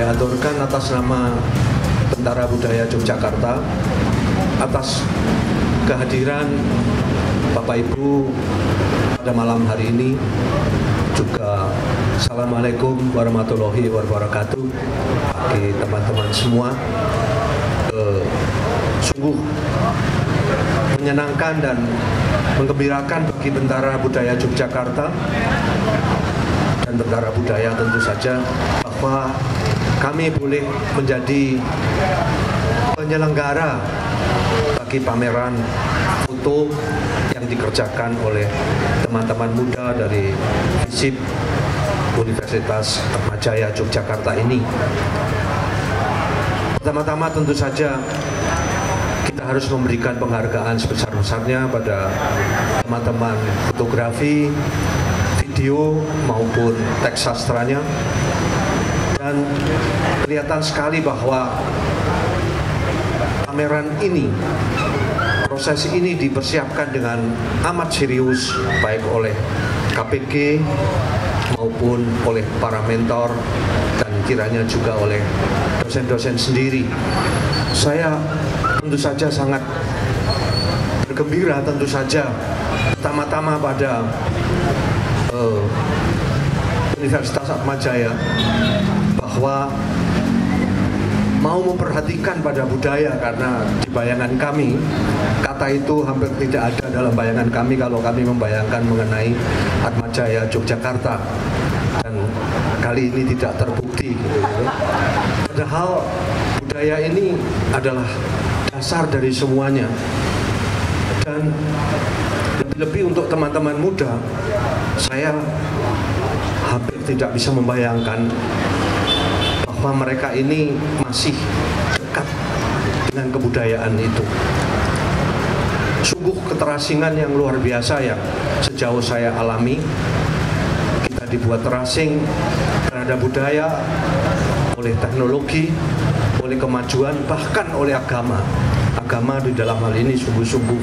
saya aturkan atas nama Tentara Budaya Yogyakarta atas kehadiran Bapak Ibu pada malam hari ini. Juga Assalamualaikum warahmatullahi wabarakatuh bagi teman-teman semua. Sungguh menyenangkan dan menggembirakan bagi Tentara Budaya Yogyakarta dan Tentara Budaya tentu saja bahwa kami boleh menjadi penyelenggara bagi pameran foto yang dikerjakan oleh teman-teman muda dari FISIP Universitas Atmajaya Yogyakarta ini. Pertama-tama tentu saja kita harus memberikan penghargaan sebesar-besarnya pada teman-teman fotografi, video maupun teks sastranya. Dan kelihatan sekali bahwa pameran ini, proses ini dipersiapkan dengan amat serius baik oleh KPG maupun oleh para mentor dan kiranya juga oleh dosen-dosen sendiri. Saya tentu saja sangat bergembira tentu saja pertama-tama pada Universitas Atmajaya bahwa mau memperhatikan pada budaya, karena di bayangan kami kata itu hampir tidak ada dalam bayangan kami kalau kami membayangkan mengenai Atmajaya Yogyakarta, dan kali ini tidak terbukti gitu. Padahal budaya ini adalah dasar dari semuanya, dan lebih-lebih untuk teman-teman muda, saya hampir tidak bisa membayangkan bahwa mereka ini masih dekat dengan kebudayaan itu. Sungguh keterasingan yang luar biasa yang sejauh saya alami. Kita dibuat terasing terhadap budaya oleh teknologi, oleh kemajuan, bahkan oleh agama. Agama di dalam hal ini sungguh-sungguh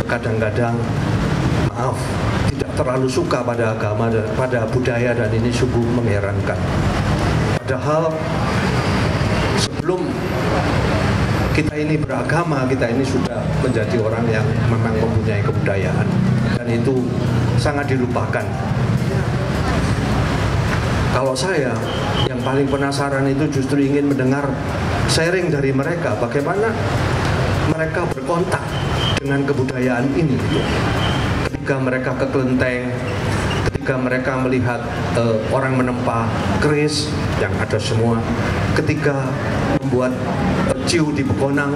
kadang-kadang, maaf, tidak terlalu suka pada agama, pada budaya, dan ini sungguh mengherankan. Padahal sebelum kita ini beragama, kita ini sudah menjadi orang yang memang mempunyai kebudayaan, dan itu sangat dilupakan. Kalau saya yang paling penasaran itu justru ingin mendengar sharing dari mereka, bagaimana mereka berkontak dengan kebudayaan ini. Ketika mereka ke kelenteng, ketika mereka melihat orang menempa keris yang ada semua, ketika membuat ciu di Begonang,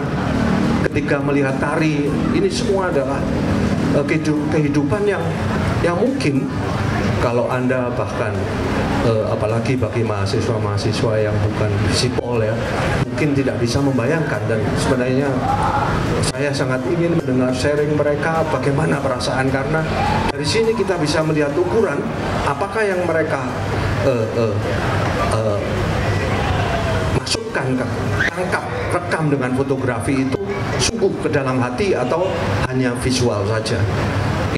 ketika melihat tari, ini semua adalah kehidupan yang mungkin kalau Anda bahkan apalagi bagi mahasiswa-mahasiswa yang bukan sipol ya, mungkin tidak bisa membayangkan. Dan sebenarnya saya sangat ingin mendengar sharing mereka bagaimana perasaan, karena dari sini kita bisa melihat ukuran apakah yang mereka masukkan, tangkap, rekam dengan fotografi itu sungguh ke dalam hati atau hanya visual saja.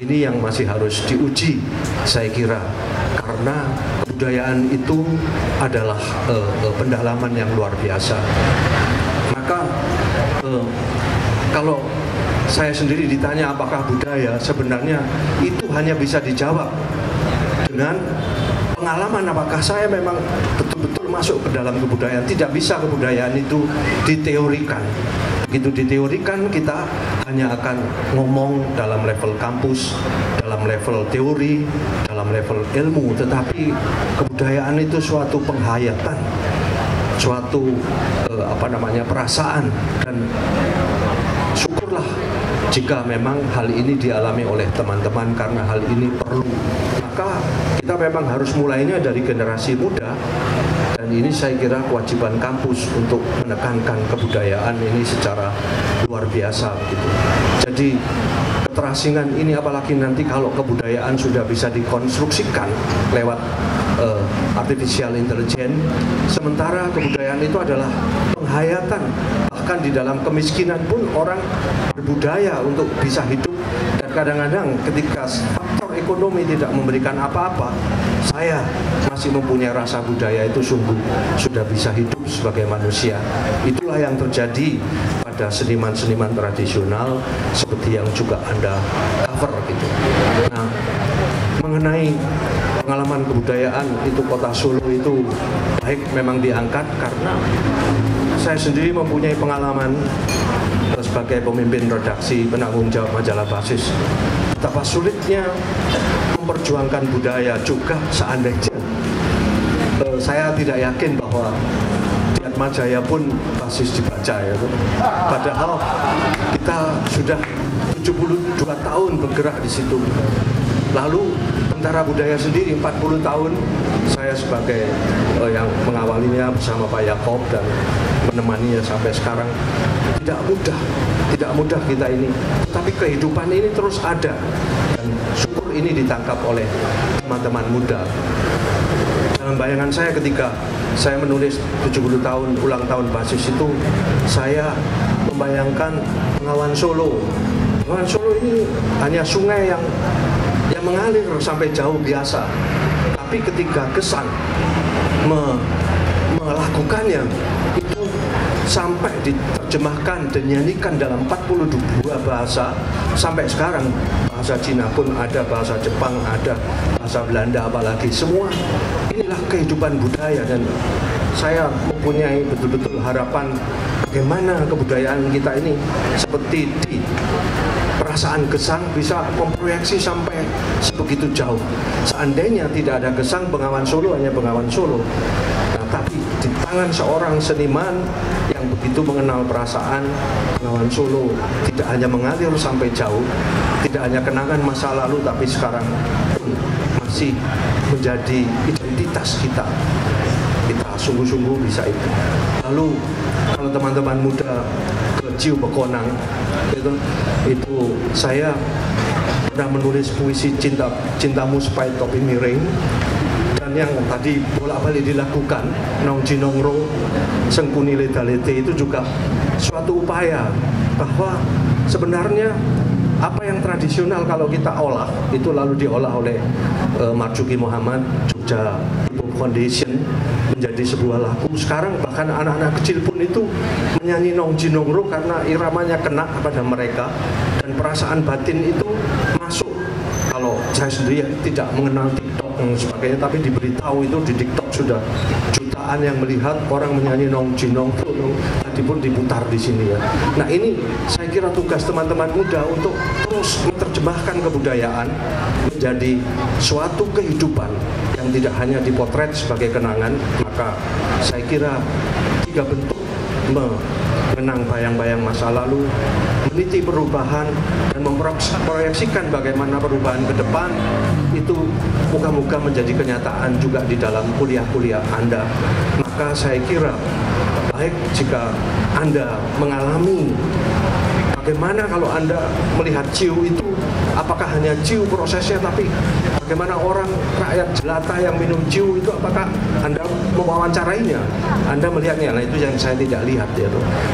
Ini yang masih harus diuji, saya kira, karena kebudayaan itu adalah pendalaman yang luar biasa. Maka kalau saya sendiri ditanya apakah budaya, sebenarnya itu hanya bisa dijawab dengan pengalaman. Apakah saya memang betul-betul masuk ke dalam kebudayaan? Tidak bisa kebudayaan itu diteorikan. Begitu diteorikan, kita hanya akan ngomong dalam level kampus, dalam level teori, dalam level ilmu. Tetapi kebudayaan itu suatu penghayatan, suatu perasaan, dan syukurlah jika memang hal ini dialami oleh teman-teman, karena hal ini perlu. Maka kita memang harus mulainya dari generasi muda, dan ini saya kira kewajiban kampus untuk menekankan kebudayaan ini secara luar biasa gitu. Jadi keterasingan ini, apalagi nanti kalau kebudayaan sudah bisa dikonstruksikan lewat artificial intelligence, sementara kebudayaan itu adalah penghayatan, bahkan Bahkan di dalam kemiskinan pun orang berbudaya untuk bisa hidup. Dan kadang-kadang ketika faktor ekonomi tidak memberikan apa-apa, saya masih mempunyai rasa budaya itu sungguh sudah bisa hidup sebagai manusia. Itulah yang terjadi pada seniman-seniman tradisional seperti yang juga Anda cover gitu. Nah, mengenai pengalaman kebudayaan itu kota Solo itu baik memang diangkat karena saya sendiri mempunyai pengalaman sebagai pemimpin redaksi penanggung jawab majalah Basis. Betapa sulitnya memperjuangkan budaya juga seandainya saya tidak yakin bahwa di Atmajaya pun Basis dibaca ya. Padahal kita sudah 72 tahun bergerak di situ. Lalu Tentara Budaya sendiri 40 tahun saya sebagai yang mengawalinya bersama Pak Yakob dan menemaninya sampai sekarang. Tidak mudah kita ini, tapi kehidupan ini terus ada dan syukur ini ditangkap oleh teman-teman muda. Dalam bayangan saya ketika saya menulis 70 tahun ulang tahun Basis itu, saya membayangkan Bengawan Solo. Bengawan Solo ini hanya sungai yang mengalir sampai jauh biasa, tapi ketika Gesang melakukannya itu sampai diterjemahkan dan nyanyikan dalam 42 bahasa sampai sekarang. Bahasa Cina pun ada, bahasa Jepang ada, bahasa Belanda apalagi, semua inilah kehidupan budaya. Dan saya mempunyai betul-betul harapan bagaimana kebudayaan kita ini seperti di perasaan Gesang bisa memproyeksi sampai sebegitu jauh. Seandainya tidak ada Gesang, Bengawan Solo hanya Bengawan Solo. Nah, tapi di tangan seorang seniman yang begitu mengenal perasaan, Bengawan Solo tidak hanya mengalir sampai jauh, tidak hanya kenangan masa lalu, tapi sekarang pun masih menjadi identitas kita. Kita sungguh-sungguh bisa itu. Lalu kalau teman-teman muda ke Ciu Bekonang itu saya pernah menulis puisi Cintamu Sepai Topi Miring, dan yang tadi bolak-balik dilakukan Nong Jinongro Sengkuni Ledalete itu juga suatu upaya bahwa sebenarnya apa yang tradisional kalau kita olah itu lalu diolah oleh Marzuki Muhammad, Jogja Hip Hop Foundation menjadi sebuah lagu. Sekarang bahkan anak-anak kecil pun itu menyanyi Nong Jinongro karena iramanya kena kepada mereka dan perasaan batin itu masuk. Kalau saya sendiri tidak mengenal TikTok dan sebagainya, tapi diberitahu itu di TikTok sudah jutaan yang melihat orang menyanyi Nong Jinongro. Tadi pun diputar di sini ya. Nah, ini saya kira tugas teman-teman muda untuk terus menerjemahkan kebudayaan menjadi suatu kehidupan yang tidak hanya dipotret sebagai kenangan. Maka saya kira 3 bentuk mengenang bayang-bayang masa lalu, meniti perubahan, dan memproyeksikan bagaimana perubahan ke depan itu moga-moga menjadi kenyataan juga di dalam kuliah-kuliah Anda. Maka saya kira baik jika Anda mengalami bagaimana kalau Anda melihat Ciu itu, apakah hanya Ciu prosesnya, tapi bagaimana orang rakyat jelata yang minum Ciu itu, apakah Anda mewawancarainya, Anda melihatnya. Nah, itu yang saya tidak lihat ya.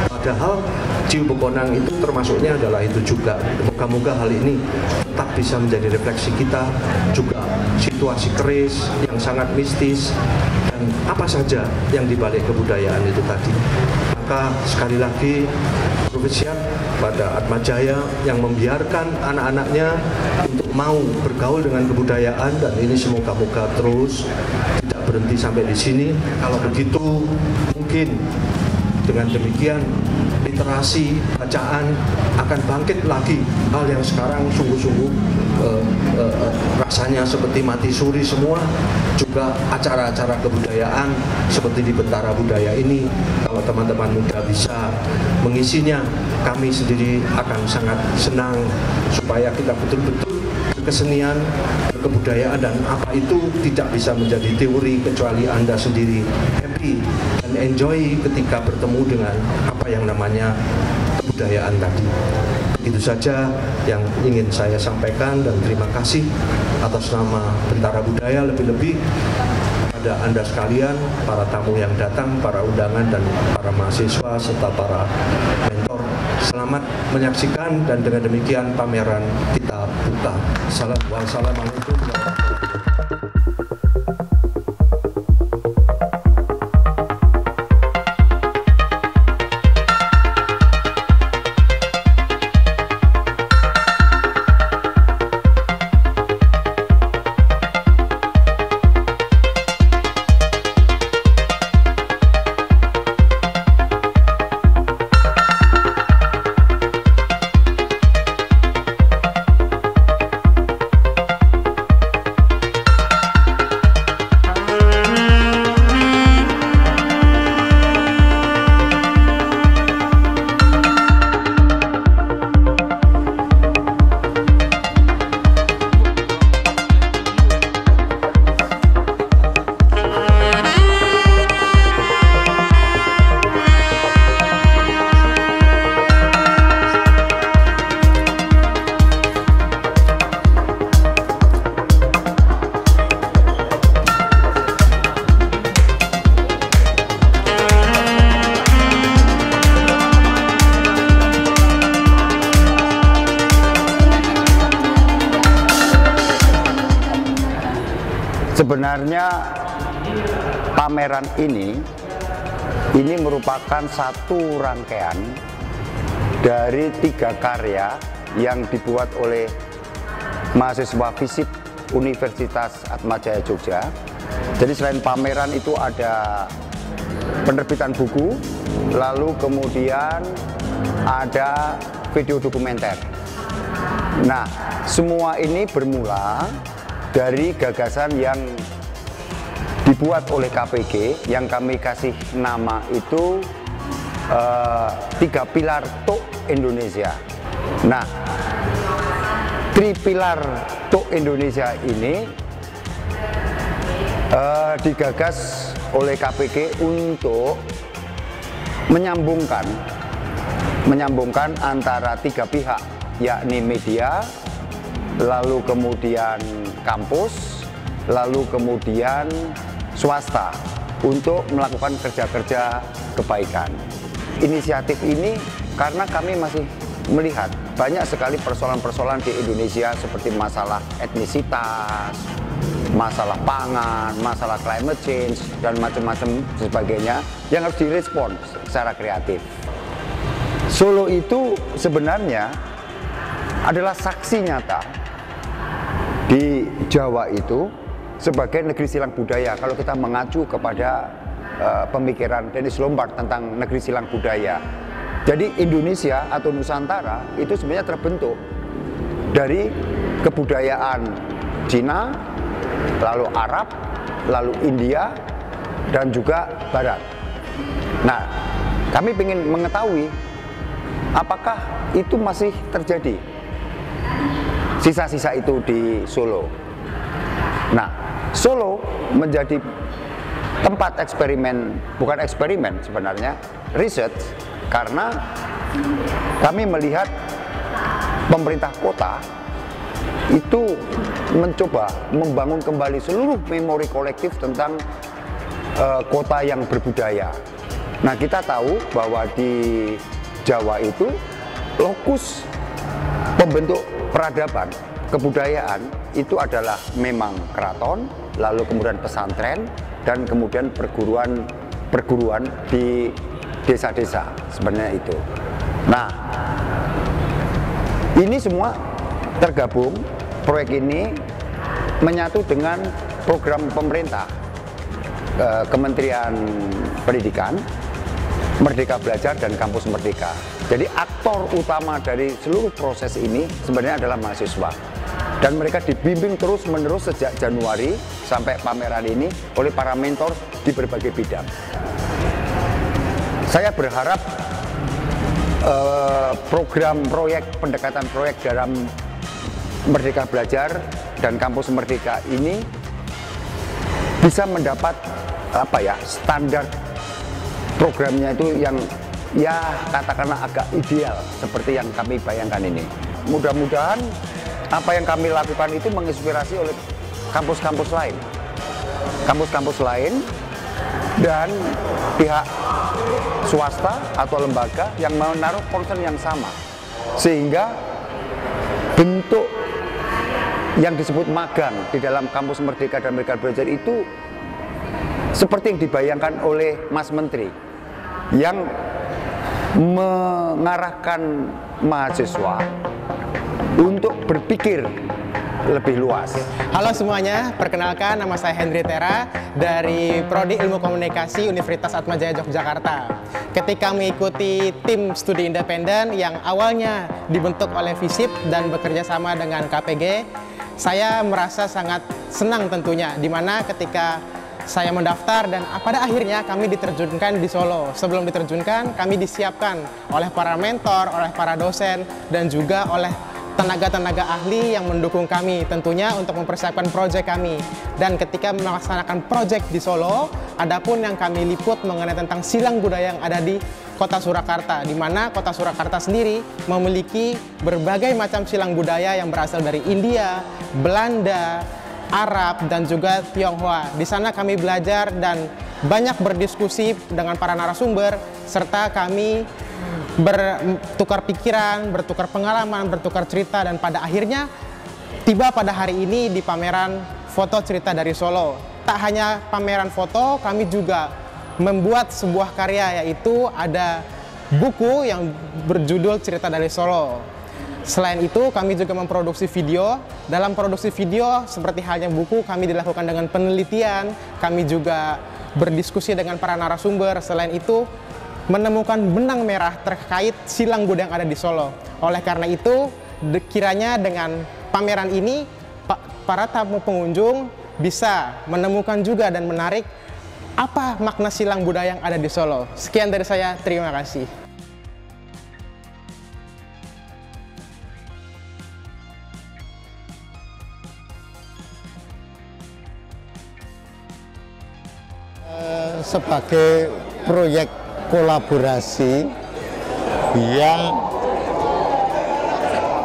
Padahal Ciu Bekonang itu termasuknya adalah itu juga. Moga-moga hal ini tetap bisa menjadi refleksi kita, juga situasi keris yang sangat mistis dan apa saja yang dibalik kebudayaan itu tadi. Maka sekali lagi Profesiat pada Atmajaya yang membiarkan anak-anaknya untuk mau bergaul dengan kebudayaan, dan ini semoga-moga terus tidak berhenti sampai di sini. Kalau begitu mungkin dengan demikian literasi bacaan akan bangkit lagi, hal yang sekarang sungguh-sungguh rasanya seperti mati suri semua. Juga acara-acara kebudayaan seperti di Bentara Budaya ini, kalau teman-teman muda bisa mengisinya, kami sendiri akan sangat senang supaya kita betul-betul kesenian, kebudayaan, dan apa itu tidak bisa menjadi teori kecuali Anda sendiri happy dan enjoy ketika bertemu dengan apa yang namanya kebudayaan tadi. Begitu saja yang ingin saya sampaikan, dan terima kasih atas nama Bentara Budaya, lebih-lebih pada kepada Anda sekalian, para tamu yang datang, para undangan dan para mahasiswa serta para mentor. Selamat menyaksikan dan dengan demikian pameran kita buka. Wassalamualaikum warahmatullahi wabarakatuh. Sebenarnya pameran ini merupakan satu rangkaian dari 3 karya yang dibuat oleh mahasiswa FISIP Universitas Atmajaya Jogja. Jadi selain pameran itu ada penerbitan buku, lalu kemudian ada video dokumenter. Nah, semua ini bermula dari gagasan yang dibuat oleh KPG yang kami kasih nama itu 3 pilar TOK Indonesia. Nah, 3 pilar TOK Indonesia ini digagas oleh KPG untuk menyambungkan antara 3 pihak, yakni media, lalu kemudian kampus, lalu kemudian swasta untuk melakukan kerja-kerja kebaikan. Inisiatif ini karena kami masih melihat banyak sekali persoalan-persoalan di Indonesia seperti masalah etnisitas, masalah pangan, masalah climate change, dan macam-macam sebagainya yang harus direspon secara kreatif. Solo itu sebenarnya adalah saksi nyata di Jawa itu sebagai negeri silang budaya. Kalau kita mengacu kepada pemikiran Dennis Lombard tentang negeri silang budaya. Jadi Indonesia atau Nusantara itu sebenarnya terbentuk dari kebudayaan Cina, lalu Arab, lalu India, dan juga Barat. Nah, kami ingin mengetahui apakah itu masih terjadi sisa-sisa itu di Solo. Nah, Solo menjadi tempat eksperimen, bukan eksperimen sebenarnya, riset, karena kami melihat pemerintah kota itu mencoba membangun kembali seluruh memori kolektif tentang kota yang berbudaya. Nah, kita tahu bahwa di Jawa itu lokus pembentuk peradaban, kebudayaan itu adalah memang keraton, lalu kemudian pesantren, dan kemudian perguruan di desa-desa, sebenarnya itu. Nah, ini semua tergabung, proyek ini menyatu dengan program pemerintah, Kementerian Pendidikan, Merdeka Belajar, dan Kampus Merdeka. Jadi aktor utama dari seluruh proses ini sebenarnya adalah mahasiswa. Dan mereka dibimbing terus-menerus sejak Januari sampai pameran ini oleh para mentor di berbagai bidang. Saya berharap program proyek, pendekatan proyek dalam Merdeka Belajar dan Kampus Merdeka ini bisa mendapat standar programnya itu yang katakanlah agak ideal seperti yang kami bayangkan ini. Mudah-mudahan apa yang kami lakukan itu menginspirasi oleh kampus-kampus lain kampus-kampus lain dan pihak swasta atau lembaga yang menaruh concern yang sama, sehingga bentuk yang disebut magang di dalam kampus Merdeka dan Merdeka Belajar itu seperti yang dibayangkan oleh Mas Menteri, yang mengarahkan mahasiswa untuk berpikir lebih luas. Halo semuanya, perkenalkan nama saya Hendry Tera dari Prodi Ilmu Komunikasi Universitas Atmajaya Yogyakarta. Ketika mengikuti tim studi independen yang awalnya dibentuk oleh FISIP dan bekerja sama dengan KPG, saya merasa sangat senang tentunya, di mana ketika saya mendaftar dan pada akhirnya kami diterjunkan di Solo. Sebelum diterjunkan, kami disiapkan oleh para mentor, oleh para dosen, dan juga oleh tenaga-tenaga ahli yang mendukung kami tentunya untuk mempersiapkan proyek kami. Dan ketika melaksanakan proyek di Solo, adapun yang kami liput mengenai tentang silang budaya yang ada di Kota Surakarta, di mana Kota Surakarta sendiri memiliki berbagai macam silang budaya yang berasal dari India, Belanda, Arab, dan juga Tionghoa. Di sana kami belajar dan banyak berdiskusi dengan para narasumber, serta kami bertukar pikiran, bertukar pengalaman, bertukar cerita, dan pada akhirnya tiba pada hari ini di pameran foto cerita dari Solo. Tak hanya pameran foto, kami juga membuat sebuah karya, yaitu ada buku yang berjudul Cerita dari Solo. Selain itu, kami juga memproduksi video. Dalam produksi video, seperti halnya buku, kami dilakukan dengan penelitian, kami juga berdiskusi dengan para narasumber. Selain itu, menemukan benang merah terkait silang budaya yang ada di Solo. Oleh karena itu, kiranya dengan pameran ini, para tamu pengunjung bisa menemukan juga dan menarik apa makna silang budaya yang ada di Solo. Sekian dari saya, terima kasih. Sebagai proyek kolaborasi yang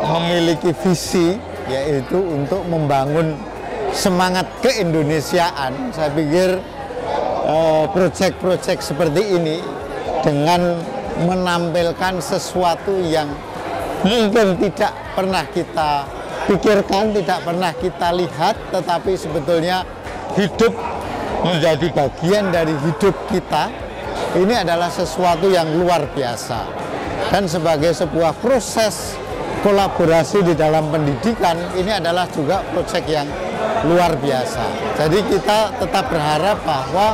memiliki visi, yaitu untuk membangun semangat keindonesiaan. Saya pikir proyek-proyek seperti ini dengan menampilkan sesuatu yang mungkin tidak pernah kita pikirkan, tidak pernah kita lihat, tetapi sebetulnya hidup menjadi bagian dari hidup kita. Ini adalah sesuatu yang luar biasa, dan sebagai sebuah proses kolaborasi di dalam pendidikan, ini adalah juga proyek yang luar biasa. Jadi kita tetap berharap bahwa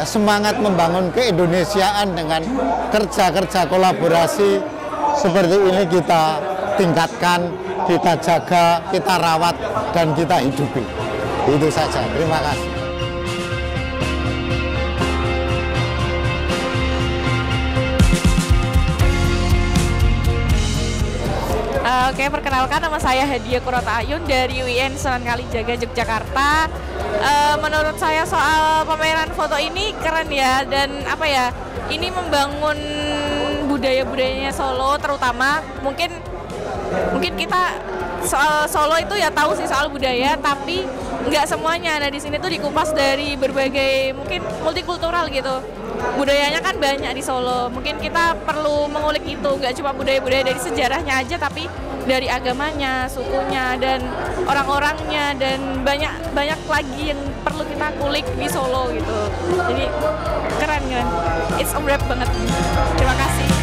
semangat membangun keindonesiaan dengan kerja-kerja kolaborasi seperti ini kita tingkatkan, kita jaga, kita rawat, dan kita hidupi. Itu saja. Terima kasih. Oke, perkenalkan nama saya Hadia Kurota Ayun dari UIN Sunan Kalijaga, Yogyakarta. Menurut saya soal pameran foto ini keren ya, dan apa ya, ini membangun budaya-budayanya Solo, terutama mungkin kita soal Solo itu ya tahu sih soal budaya, tapi nggak semuanya. Nah, di sini tuh dikupas dari berbagai mungkin multikultural gitu. Budayanya kan banyak di Solo. Mungkin kita perlu mengulik itu, nggak cuma budaya-budaya dari sejarahnya aja, tapi dari agamanya, sukunya, dan orang-orangnya, dan banyak lagi yang perlu kita kulik di Solo gitu. Jadi keren. It's a wrap banget. Terima kasih.